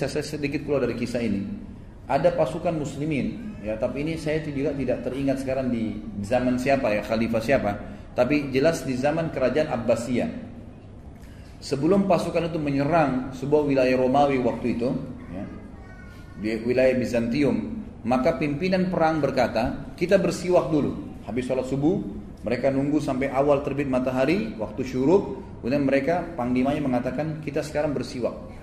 saya sedikit keluar dari kisah ini. Ada pasukan muslimin, ya, tapi ini saya juga tidak teringat sekarang di zaman siapa ya, khalifah siapa, tapi jelas di zaman kerajaan Abbasiyah. Sebelum pasukan itu menyerang sebuah wilayah Romawi waktu itu, ya, di wilayah Bizantium, maka pimpinan perang berkata, kita bersiwak dulu. Habis sholat subuh, mereka nunggu sampai awal terbit matahari, waktu syuruk, kemudian mereka, panglimanya mengatakan, kita sekarang bersiwak.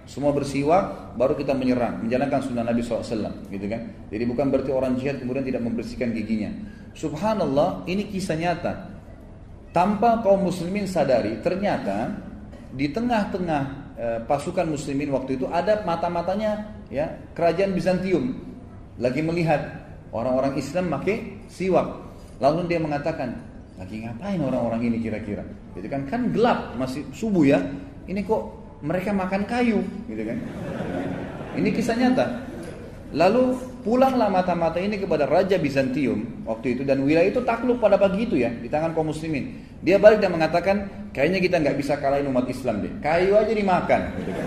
Semua bersiwak, baru kita menyerang, menjalankan sunnah Nabi SAW, gitu kan? Jadi bukan berarti orang jihad kemudian tidak membersihkan giginya. Subhanallah, ini kisah nyata. Tanpa kaum muslimin sadari, ternyata di tengah-tengah pasukan muslimin waktu itu ada mata-matanya, ya, kerajaan Bizantium lagi melihat orang-orang Islam pakai siwak. Lalu dia mengatakan, lagi ngapain orang-orang ini kira-kira? Gitu kan? Kan gelap, masih subuh ya. Ini kok mereka makan kayu, gitu kan? Ini kisah nyata. Lalu pulanglah mata-mata ini kepada Raja Bizantium waktu itu, dan wilayah itu takluk pada pagi itu ya, di tangan kaum muslimin. Dia balik dan mengatakan, kayaknya kita nggak bisa kalahin umat Islam deh. Kayu aja dimakan, gitu kan?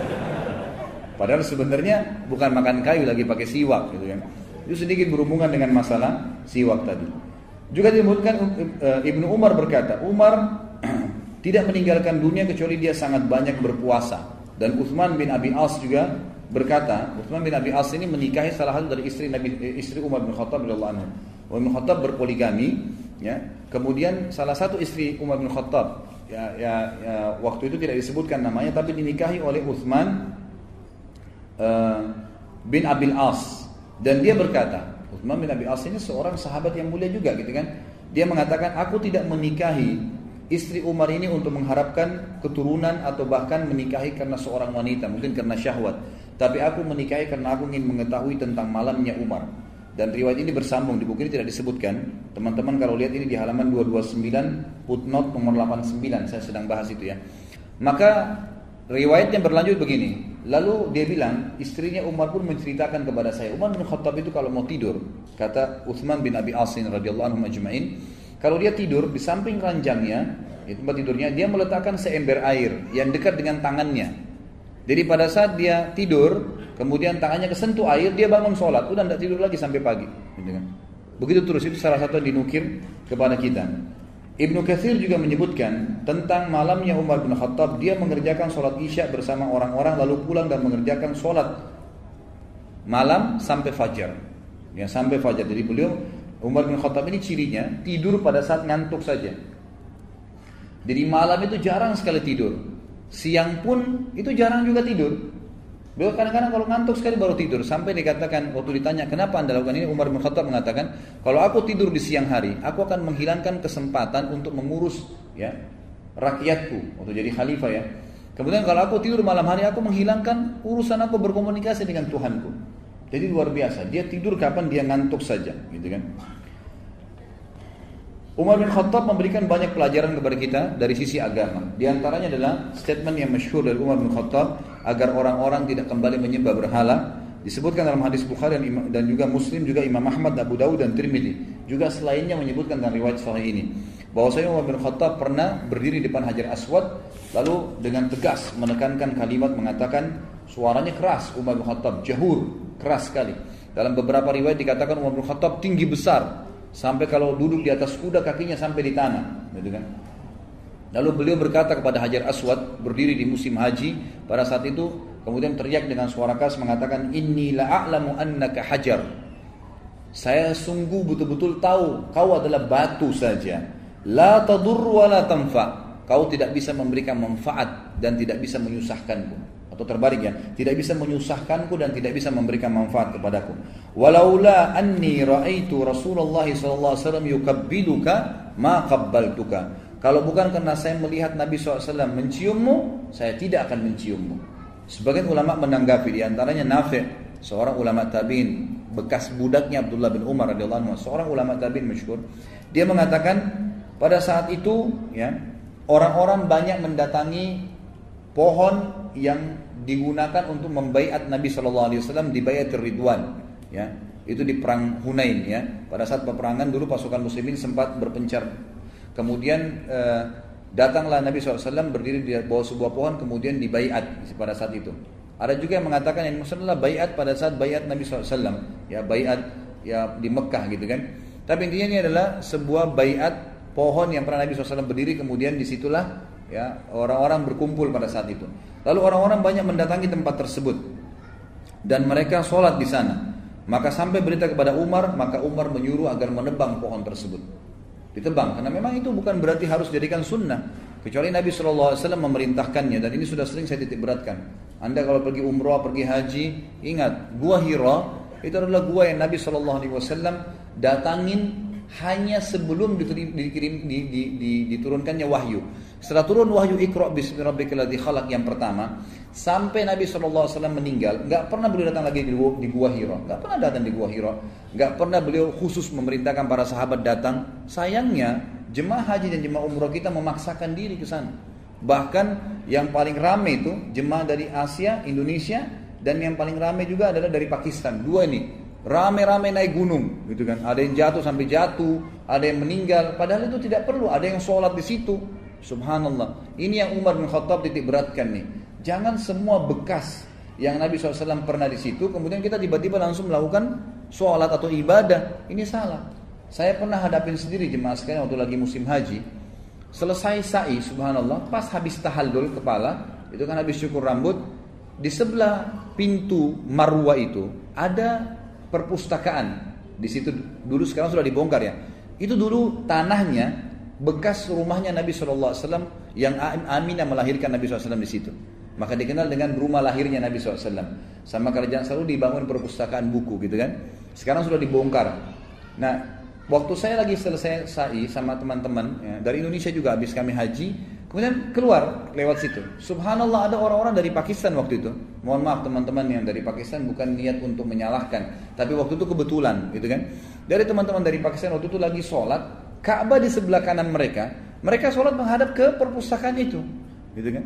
Padahal sebenarnya bukan makan kayu, lagi pakai siwak, gitu kan? Itu sedikit berhubungan dengan masalah siwak tadi. Juga disebutkan Ibnu Umar berkata, Umar tidak meninggalkan dunia kecuali dia sangat banyak berpuasa. Dan Utsman bin Abi As juga berkata, Utsman bin Abi As ini menikahi salah satu dari istri Umar bin Khattab radhiyallahu anhu. Umar bin Khattab berpoligami, ya. Kemudian salah satu istri Umar bin Khattab, waktu itu tidak disebutkan namanya, tapi dinikahi oleh Utsman bin Abi As. Dan dia berkata, Utsman bin Abi As ini seorang sahabat yang mulia juga, gitu kan? Dia mengatakan, aku tidak menikahi istri Umar ini untuk mengharapkan keturunan atau bahkan menikahi karena seorang wanita, mungkin karena syahwat. Tapi aku menikahi karena aku ingin mengetahui tentang malamnya Umar. Dan riwayat ini bersambung, di buku ini tidak disebutkan. Teman-teman kalau lihat ini di halaman 229, footnote nomor 89, saya sedang bahas itu ya. Maka riwayatnya berlanjut begini. Lalu dia bilang, istrinya Umar pun menceritakan kepada saya, Umar bin Khattab itu kalau mau tidur, kata Utsman bin Abi As radhiyallahu anhu ajma'in, kalau dia tidur di samping ranjangnya, di tempat tidurnya, dia meletakkan seember air yang dekat dengan tangannya. Jadi pada saat dia tidur, kemudian tangannya kesentuh air, dia bangun sholat, udah tidak tidur lagi sampai pagi. Begitu terus, itu salah satu yang dinukir kepada kita. Ibnu Katsir juga menyebutkan tentang malamnya Umar bin Khattab, dia mengerjakan sholat isya bersama orang-orang, lalu pulang dan mengerjakan sholat malam sampai fajar. Ya, sampai fajar. Jadi beliau Umar bin Khattab ini cirinya tidur pada saat ngantuk saja. Jadi malam itu jarang sekali tidur. Siang pun itu jarang juga tidur. Beliau kadang-kadang kalau ngantuk sekali baru tidur. Sampai dikatakan waktu ditanya kenapa anda lakukan ini, Umar bin Khattab mengatakan, kalau aku tidur di siang hari, aku akan menghilangkan kesempatan untuk mengurus ya rakyatku waktu jadi khalifah ya. Kemudian kalau aku tidur malam hari, aku menghilangkan urusan aku berkomunikasi dengan Tuhanku. Jadi luar biasa, dia tidur kapan dia ngantuk saja, gitu kan. Umar bin Khattab memberikan banyak pelajaran kepada kita dari sisi agama. Di antaranya adalah statement yang masyhur dari Umar bin Khattab agar orang-orang tidak kembali menyembah berhala. Disebutkan dalam hadis Bukhari dan juga Muslim, juga Imam Ahmad, Abu Dawud dan Tirmidzi. Juga selainnya menyebutkan dalam riwayat sahih ini, bahwasanya Umar bin Khattab pernah berdiri di depan Hajar Aswad, lalu dengan tegas menekankan kalimat, mengatakan, suaranya keras Umar bin Khattab, jahur, keras sekali. Dalam beberapa riwayat dikatakan Umar bin Khattab tinggi besar, sampai kalau duduk di atas kuda kakinya sampai di tanah, gitu kan. Lalu beliau berkata kepada Hajar Aswad, berdiri di musim haji pada saat itu, kemudian teriak dengan suara keras mengatakan, inni la'alamu annaka hajar. Saya sungguh betul-betul tahu kau adalah batu saja. La tadur wa la tanfa. Kau tidak bisa memberikan manfaat dan tidak bisa menyusahkanku. Atau terbalik ya, tidak bisa menyusahkanku dan tidak bisa memberikan manfaat kepadaku. Walaula anni ra'aitu Rasulullah sallallahu alaihi wasallam yukabbiduka ma qabbaltuka. Kalau bukan karena saya melihat Nabi SAW menciummu, saya tidak akan menciummu. Sebagian ulama menanggapi, di antaranya Nafi', seorang ulama tabi'in, bekas budaknya Abdullah bin Umar radhiyallahu anhu, seorang ulama tabi'in masyhur. Dia mengatakan pada saat itu ya, orang-orang banyak mendatangi pohon yang digunakan untuk membaiat Nabi SAW di Baiatir Ridwan ya. Itu di perang Hunain ya. Pada saat peperangan dulu pasukan muslimin sempat berpencar. Kemudian datanglah Nabi SAW berdiri di bawah sebuah pohon, kemudian dibaiat pada saat itu. Ada juga yang mengatakan yang maksudnya adalah baiat pada saat baiat Nabi SAW, ya baiat ya di Mekah gitu kan. Tapi intinya ini adalah sebuah baiat pohon yang pernah Nabi SAW berdiri, kemudian disitulah ya orang-orang berkumpul pada saat itu. Lalu orang-orang banyak mendatangi tempat tersebut dan mereka sholat di sana. Maka sampai berita kepada Umar, maka Umar menyuruh agar menebang pohon tersebut. Ditebang, karena memang itu bukan berarti harus dijadikan sunnah. Kecuali Nabi SAW memerintahkannya, dan ini sudah sering saya titik beratkan. Anda kalau pergi umrah, pergi haji, ingat, Gua Hira itu adalah gua yang Nabi SAW datangin hanya sebelum diturunkannya wahyu. Setelah turun wahyu Iqra bismi rabbikal ladzi khalaq yang pertama, sampai Nabi SAW meninggal, nggak pernah beliau datang lagi di Gua Hira, nggak pernah datang di Gua Hira, nggak pernah beliau khusus memerintahkan para sahabat datang. Sayangnya jemaah haji dan jemaah umrah kita memaksakan diri ke sana. Bahkan yang paling ramai itu jemaah dari Asia, Indonesia, dan yang paling ramai juga adalah dari Pakistan. Dua ini rame-rame naik gunung, gitu kan? Ada yang jatuh sampai jatuh, ada yang meninggal. Padahal itu tidak perlu. Ada yang sholat di situ. Subhanallah. Ini yang Umar bin Khattab titik beratkan nih. Jangan semua bekas yang Nabi SAW pernah di situ, kemudian kita tiba-tiba langsung melakukan sholat atau ibadah. Ini salah. Saya pernah hadapin sendiri jemaah sekalian waktu lagi musim haji. Selesai sa'i, subhanallah, pas habis tahallul kepala, itu kan habis syukur rambut, di sebelah pintu Marwah itu ada perpustakaan. Di situ dulu, sekarang sudah dibongkar ya. Itu dulu tanahnya bekas rumahnya Nabi SAW yang Aminah melahirkan Nabi SAW di situ. Maka dikenal dengan rumah lahirnya Nabi SAW. Sama kerajaan selalu dibangun perpustakaan buku gitu kan. Sekarang sudah dibongkar. Nah, waktu saya lagi selesai sa'i sama teman-teman ya, dari Indonesia juga habis kami haji, kemudian keluar lewat situ. Subhanallah, ada orang-orang dari Pakistan waktu itu. Mohon maaf teman-teman yang dari Pakistan, bukan niat untuk menyalahkan, tapi waktu itu kebetulan gitu kan. Dari teman-teman dari Pakistan waktu itu lagi sholat, Ka'bah di sebelah kanan mereka. Mereka sholat menghadap ke perpustakaan itu, gitu kan.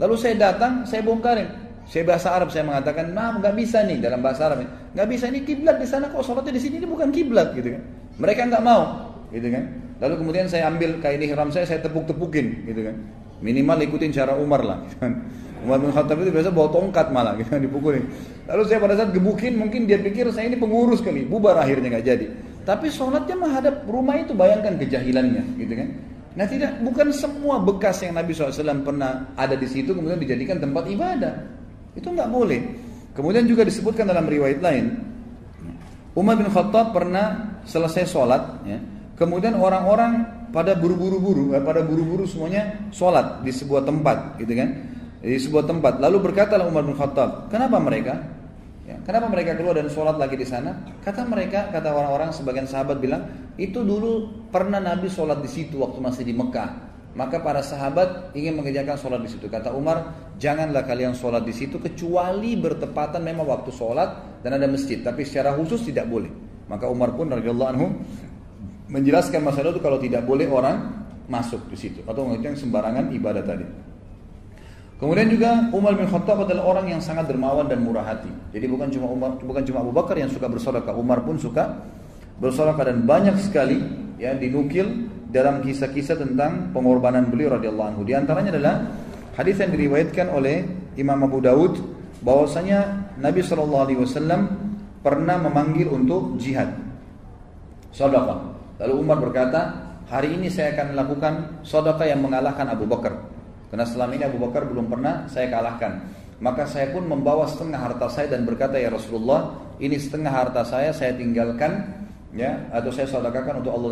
Lalu saya datang, saya bongkarin. Saya bahasa Arab, saya mengatakan, nah nggak bisa nih dalam bahasa Arab, nggak bisa, ini kiblat di sana kok, sholatnya di sini, ini bukan kiblat, gitu kan. Mereka nggak mau, gitu kan. Lalu kemudian saya ambil kain ihram saya tepuk-tepukin, gitu kan. Minimal ikutin cara Umar lah, gitu kan. Umar bin Khattab itu biasa bawa tongkat malah, gitu kan, dipukulin. Lalu saya pada saat gebukin, mungkin dia pikir saya ini pengurus kali, bubar akhirnya nggak jadi. Tapi sholatnya menghadap rumah itu, bayangkan kejahilannya, gitu kan. Nah tidak, bukan semua bekas yang Nabi SAW pernah ada di situ kemudian dijadikan tempat ibadah. Itu nggak boleh. Kemudian juga disebutkan dalam riwayat lain, Umar bin Khattab pernah selesai sholat, ya, kemudian orang-orang pada buru-buru semuanya sholat di sebuah tempat, gitu kan? Di sebuah tempat. Lalu berkatalah Umar bin Khattab, kenapa mereka? Ya, kenapa mereka keluar dan sholat lagi di sana? Kata orang-orang, sebagian sahabat bilang, itu dulu pernah Nabi sholat di situ waktu masih di Mekah. Maka para sahabat ingin mengerjakan sholat di situ. Kata Umar, janganlah kalian sholat di situ kecuali bertepatan memang waktu sholat dan ada masjid. Tapi secara khusus tidak boleh. Maka Umar pun radhiyallahu anhu menjelaskan masalah itu kalau tidak boleh orang masuk di situ atau mengerjakan sembarangan ibadah tadi. Kemudian juga Umar bin Khattab adalah orang yang sangat dermawan dan murah hati. Jadi bukan cuma Abu Bakar yang suka bersedekah, Umar pun suka bersedekah, dan banyak sekali ya dinukil dalam kisah-kisah tentang pengorbanan beliau radhiyallahu anhu. Di antaranya adalah hadis yang diriwayatkan oleh Imam Abu Daud bahwasanya Nabi SAW pernah memanggil untuk jihad, sedekah. Lalu Umar berkata, hari ini saya akan melakukan sedekah yang mengalahkan Abu Bakar. Karena selama ini Abu Bakar belum pernah saya kalahkan. Maka saya pun membawa setengah harta saya dan berkata, ya Rasulullah, ini setengah harta saya tinggalkan ya, atau saya sedekahkan untuk Allah